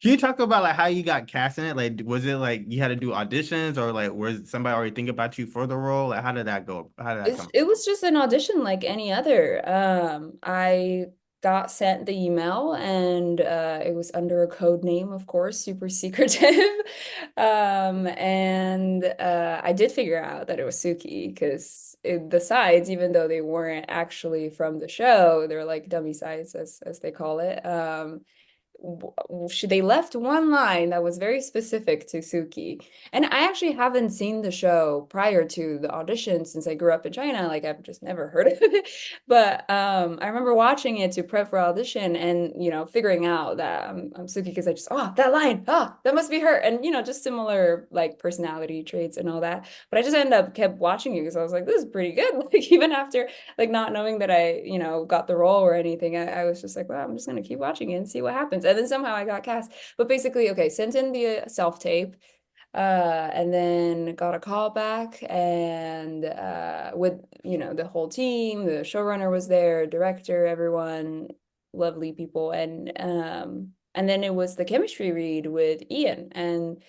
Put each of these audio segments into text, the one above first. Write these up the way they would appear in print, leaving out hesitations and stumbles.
Can you talk about like how you got cast in it? Like, was it like you had to do auditions or like was somebody already thinking about you for the role? Like, how did that go? How did that come? It was just an audition like any other. I got sent the email and it was under a code name, of course, super secretive. And I did figure out that it was Suki because the sides, even though they weren't actually from the show, they're like dummy sides as they call it. They left one line that was very specific to Suki. And I actually haven't seen the show prior to the audition since I grew up in China. Like I've just never heard of it. But I remember watching it to prep for audition and, figuring out that I'm Suki because I just, oh, that line, oh, that must be her. And, just similar like personality traits and all that. But I just ended up kept watching it because I was like, this is pretty good. Like even after like not knowing that I, got the role or anything, I was just like, well, I'm just gonna keep watching it and see what happens. And then somehow I got cast. But basically, okay, sent in the self-tape, and then got a call back and with, the whole team, the showrunner was there, director, everyone, lovely people. And then it was the chemistry read with Ian. And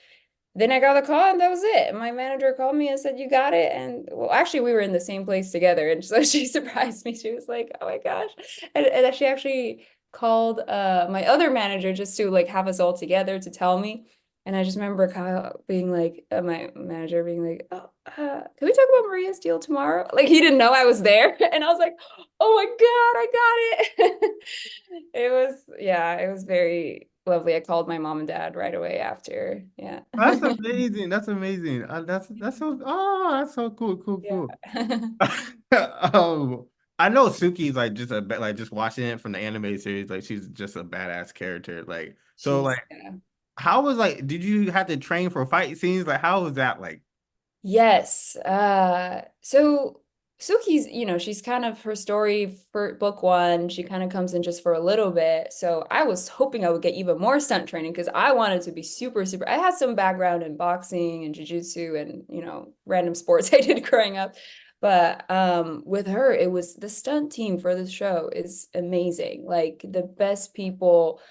then I got a call and that was it. My manager called me and said, "You got it." And well, actually, we were in the same place together. And so she surprised me. She was like, "Oh my gosh." And she actually called my other manager just to like have us all together to tell me. And I just remember Kyle being like, my manager being like, "Oh, can we talk about Maria's deal tomorrow?" Like he didn't know I was there. And I was like, "Oh my God, I got it." It was, yeah, it was very lovely. I called my mom and dad right away after. Yeah. That's amazing. That's amazing. That's so that's so cool, cool, Yeah. cool. Um, I know Suki's like just like just watching it from the anime series, like she's just a badass character. Like so She's, like yeah. how was like did you have to train for fight scenes? Like how was that like? Yes. So Suki's, she's kind of her story for book one, she kind of comes in just for a little bit. So I was hoping I would get even more stunt training because I wanted to be super, super. I had some background in boxing and jiu-jitsu and, random sports I did growing up. But with her, it was the stunt team for the show is amazing. Like the best people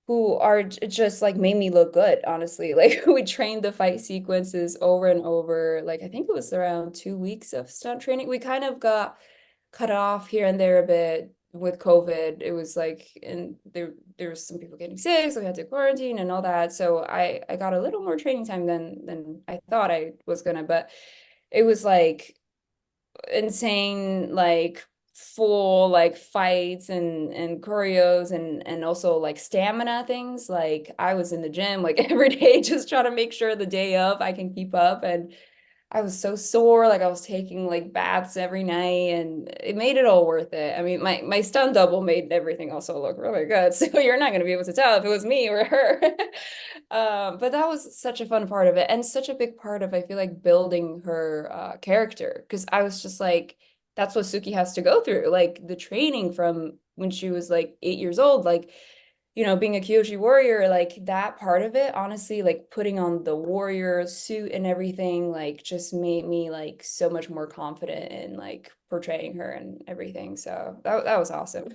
who are just like made me look good, honestly. Like we trained the fight sequences over and over. Like I think it was around 2 weeks of stunt training. We kind of got cut off here and there a bit with COVID. It was like, and there was some people getting sick, so we had to quarantine and all that. So I got a little more training time than I thought I was gonna, but it was like insane like full like fights and choreos and also like stamina things. Like I was in the gym like every day just trying to make sure the day of I can keep up. And I was so sore, like I was taking like baths every night and it made it all worth it. I mean, my stunt double made everything also look really good. So you're not gonna be able to tell if it was me or her. But that was such a fun part of it and such a big part of I feel like building her character because I was just like, that's what Suki has to go through. Like the training from when she was like 8 years old, like being a Kyoshi warrior, like that part of it, honestly, like putting on the warrior suit and everything, like just made me like so much more confident in like portraying her and everything. So that was awesome.